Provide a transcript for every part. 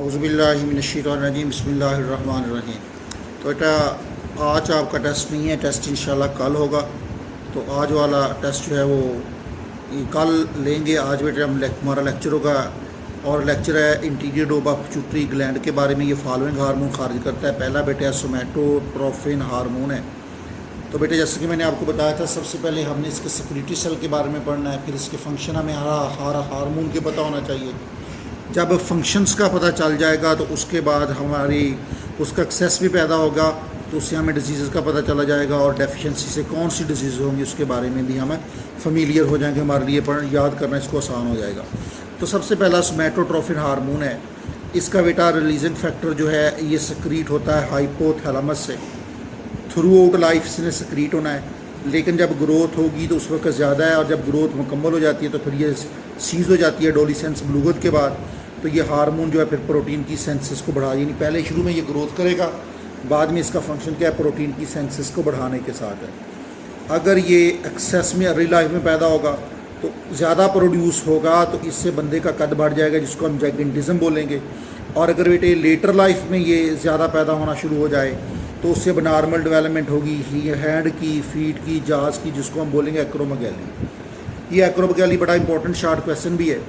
औज़ुबिल्लाहिमिनश्शैतानिर्रजीम बिस्मिल्लाहिर्रहमानिर्रहीम। तो बेटा आज आपका टेस्ट नहीं है, टेस्ट इंशाल्लाह कल होगा। तो आज वाला टेस्ट जो है वो कल लेंगे। आज बेटा हमारा लेक्चर होगा और लेक्चर है interior lobe of pituitary gland के बारे में। ये फॉलोइंग हार्मोन खारिज करता है। पहला बेटा सोमैटोट्रोपिन हार्मोन है। तो बेटे जैसे कि मैंने आपको बताया था, सबसे पहले हमने इसके सिक्रीटरी सेल के बारे में पढ़ना है, फिर इसके फंक्शन हमें हर हार्मोन के पता होना चाहिए। जब फंक्शंस का पता चल जाएगा तो उसके बाद हमारी उसका एक्सेस भी पैदा होगा, तो उससे हमें डिजीज़ का पता चला जाएगा और डेफिशिएंसी से कौन सी डिजीज़ होंगी उसके बारे में भी हमें फेमिलियर हो जाएंगे। हमारे लिए याद करना इसको आसान हो जाएगा। तो सबसे पहला सोमैटोट्रोपिन हार्मोन है। इसका बेटा रिलीजिंग फैक्टर जो है ये सक्रीट होता है हाइपोथैलेमस से। थ्रू आउट लाइफ इसने सक्रीट होना है, लेकिन जब ग्रोथ होगी तो उस वक्त ज़्यादा है, और जब ग्रोथ मुकम्मल हो जाती है तो फिर ये सीज़ हो जाती है एडोलेसेंस बलूगत के बाद। तो ये हार्मोन जो है फिर प्रोटीन की सेंसिस को बढ़ा, यानी पहले शुरू में ये ग्रोथ करेगा, बाद में इसका फंक्शन क्या है, प्रोटीन की सेंसिस को बढ़ाने के साथ है। अगर ये एक्सेस में अर्ली लाइफ में पैदा होगा तो ज़्यादा प्रोड्यूस होगा, तो इससे बंदे का कद बढ़ जाएगा, जिसको हम जैगिंटिज्म बोलेंगे। और अगर बेटे लेटर लाइफ में ये ज़्यादा पैदा होना शुरू हो जाए तो उससे अब नॉर्मल डेवलपमेंट होगी हैंड की, फीट की, जाज की, जिसको हम बोलेंगे एक्रोमेगैली। ये एक्रोमेगैली बड़ा इंपॉर्टेंट शॉर्ट क्वेश्चन भी है।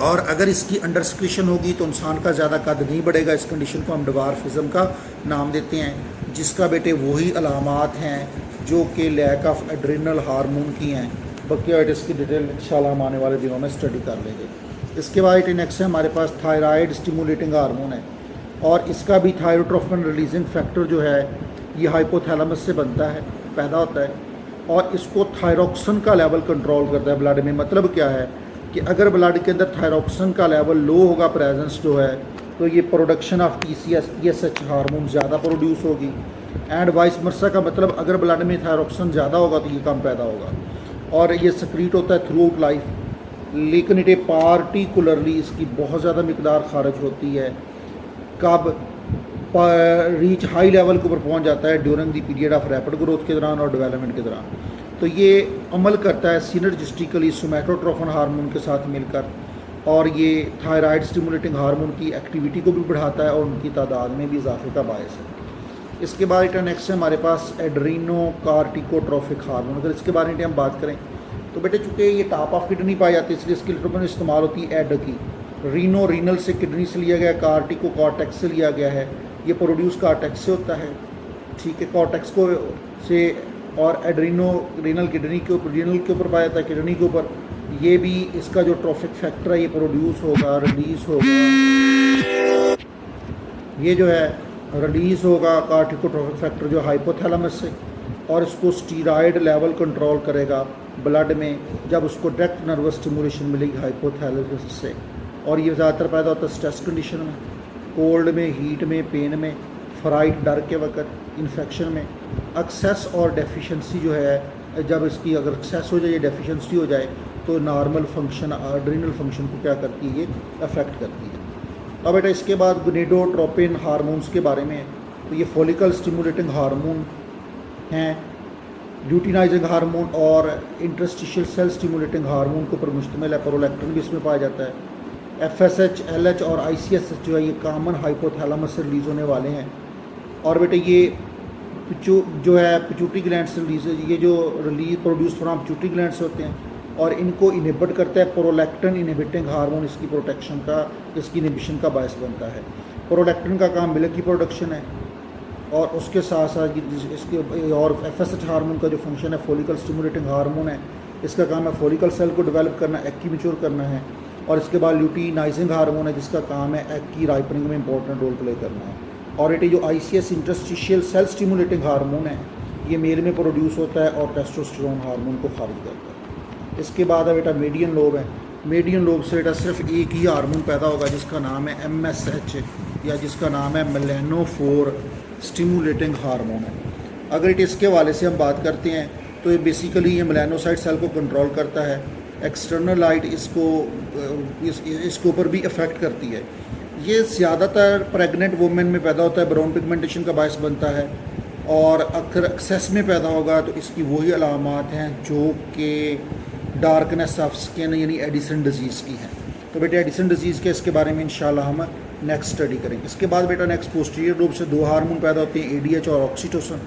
और अगर इसकी अंडर सिक्रीशन होगी तो इंसान का ज़्यादा कद नहीं बढ़ेगा। इस कंडीशन को हम डवार्फिज्म का नाम देते हैं, जिसका बेटे वही अलामात हैं जो कि लैक ऑफ एड्रिनल हार्मोन की हैं। बाकी इसकी डिटेल इंशाल्लाह हम आने वाले दिनों में स्टडी कर लेंगे। इसके बाद नेक्स्ट है हमारे पास थायराइड स्टिमुलेटिंग हार्मोन है, और इसका भी थायरोट्रोपिन रिलीजिंग फैक्टर जो है ये हाइपोथैलेमस से बनता है, पैदा होता है, और इसको थायरोक्सिन का लेवल कंट्रोल करता है ब्लड में। मतलब क्या है कि अगर ब्लड के अंदर थायरोक्सिन का लेवल लो होगा, प्रेजेंस जो है, तो ये प्रोडक्शन ऑफ TSH हार्मोन ज़्यादा प्रोड्यूस होगी। एंड वाइस वर्सा का मतलब अगर ब्लड में थायरोक्सिन ज़्यादा होगा तो ये कम पैदा होगा, और ये सक्रीट होता है थ्रू आउट लाइफ। लेकिन ये पार्टिकुलरली इसकी बहुत ज़्यादा मिकदार खारिज होती है कब रीच हाई लेवल के ऊपर पहुंच जाता है during the period of rapid growth के दौरान और डेवलपमेंट के दौरान। तो ये अमल करता है सिनर्जिस्टिकली सोमैटोट्रोपिन हार्मोन के साथ मिलकर, और ये थायराइड स्टिमुलेटिंग हार्मोन की एक्टिविटी को भी बढ़ाता है और उनकी तादाद में भी इजाफे का बायस है। इसके बाद नेक्स्ट है हमारे पास एड्रीनोकार्टिकोट्रोफिक हार्मोन। अगर इसके बारे में हम बात करें तो बेटे चूँकि ये टॉप ऑफ किडनी पाई जाती है, इसलिए इसकी लिटरेचर में इस्तेमाल होती है एड की। रीनल से किडनी से लिया गया, कार्टिको कॉर्टेक्स से लिया गया है। ये प्रोड्यूस कॉर्टेक्स से होता है, ठीक है, कॉर्टेक्स को से, और रीनल किडनी के ऊपर, रीनल के ऊपर पाया जाता है, किडनी के ऊपर। ये भी इसका जो ट्रोफिक फैक्टर है ये प्रोड्यूस होगा, रिलीज होगा, ये जो है रिलीज़ होगा कार्टिकोट्रोफिक फैक्टर जो हाइपोथैलेमस से, और इसको स्टीरॉयड लेवल कंट्रोल करेगा ब्लड में जब उसको डायरेक्ट नर्वस स्टिमुलेशन मिलेगी हाइपोथैलेमस से। और ये ज़्यादातर पैदा होता है स्ट्रेस कंडीशन में, कोल्ड में, हीट में, पेन में, फ्राइट डर के वक्त, इन्फेक्शन में। एक्सेस और डेफिशिएंसी जो है, जब इसकी अगर एक्सेस हो जाए या डेफिशिएंसी हो जाए तो नॉर्मल फंक्शन, एड्रिनल फंक्शन को क्या करती है, ये अफेक्ट करती है। अब बेटा इसके बाद गोनेडोट्रोपिन हार्मोन्स के बारे में, तो ये फॉलिकल स्टिमुलेटिंग हार्मोन हैं, ल्यूटिनाइजिंग हार्मोन और इंटरस्टिशियल सेल स्टिमुलेटिंग हार्मोन के ऊपर मुश्तमिल है। प्रोलैक्टिन भी इसमें पाया जाता है। FSH, LH और ICSH जो है ये कॉमन हाइपोथैलेमस से रिलीज़ होने वाले हैं। और बेटे ये जो है पिट्यूटरी ग्लैंड से रिलीज, ये जो release produce from pituitary gland से होते हैं, और इनको इनहिबिट करता है प्रोलैक्टिन इनहिबिटिंग हार्मोन। इसकी प्रोटेक्शन का, इसकी इनहिबिशन का बायस बनता है। प्रोलैक्टिन का काम मिल्क की प्रोडक्शन है, और उसके साथ साथ इसके, और FSH हार्मोन का जो फंक्शन है फॉलिकल स्टिमुलेटिंग हार्मोन है, इसका काम है फॉलिकल सेल को डेवलप करना, एग की मैच्योर करना है। और इसके बाद ल्यूटिनाइजिंग हार्मोन है, जिसका काम है एग की राइपनिंग में इंपॉर्टेंट रोल प्ले करना है। और ये जो ICS interstitial cell stimulating hormone है, ये मेल में प्रोड्यूस होता है और टेस्टोस्टेरोन हार्मोन को खारिज करता है। इसके बाद है बेटा मीडियन लोब है। मीडियन लोब से बेटा सिर्फ एक ही हार्मोन पैदा होगा, जिसका नाम है MSH, या जिसका नाम है मेलानोफोर स्टिमुलेटिंग हार्मोन है। अगर इसके वाले से हम बात करते हैं तो ये बेसिकली ये मेलानोसाइट सेल को कंट्रोल करता है। एक्सटर्नल लाइट इसके ऊपर भी अफेक्ट करती है। ये ज़्यादातर प्रेग्नेंट वुमेन में पैदा होता है, ब्राउन पिगमेंटेशन का बायस बनता है, और अगर एक्सेस में पैदा होगा तो इसकी वही अलामात हैं जो कि डार्कनेस ऑफ स्किन यानी एडिसन डिजीज़ की हैं। तो बेटे एडिसन डिजीज़ के इसके बारे में इंशाल्लाह हम नेक्स्ट स्टडी करेंगे। इसके बाद बेटा नेक्स्ट पोस्टीरियर लोब से दो हार्मोन पैदा होते हैं, एडीएच और ऑक्सीटोसिन।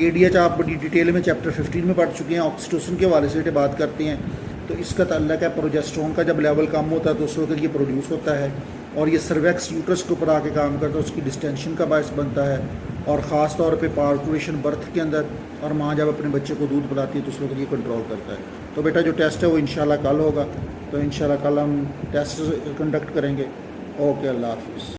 एडीएच आप बड़ी डिटेल में चैप्टर 15 में पढ़ चुके हैं। ऑक्सीटोसिन के हवाले से बेटे बात करते हैं तो इसका ताल्लुक है प्रोजेस्टेरोन का, जब लेवल कम होता है तो उस वक्त ये प्रोड्यूस होता है और ये सर्वेक्स यूट्रस के ऊपर आके काम करता है, उसकी डिस्टेंशन का बायस बनता है और ख़ास तौर पे पार्टुरेशन बर्थ के अंदर, और माँ जब अपने बच्चे को दूध पिलाती है तो उस वक्त ये कंट्रोल करता है। तो बेटा जो टेस्ट है वो इंशाल्लाह कल होगा, तो इंशाल्लाह कल हम टेस्ट कंडक्ट करेंगे। ओके, अल्लाह हाफिज़।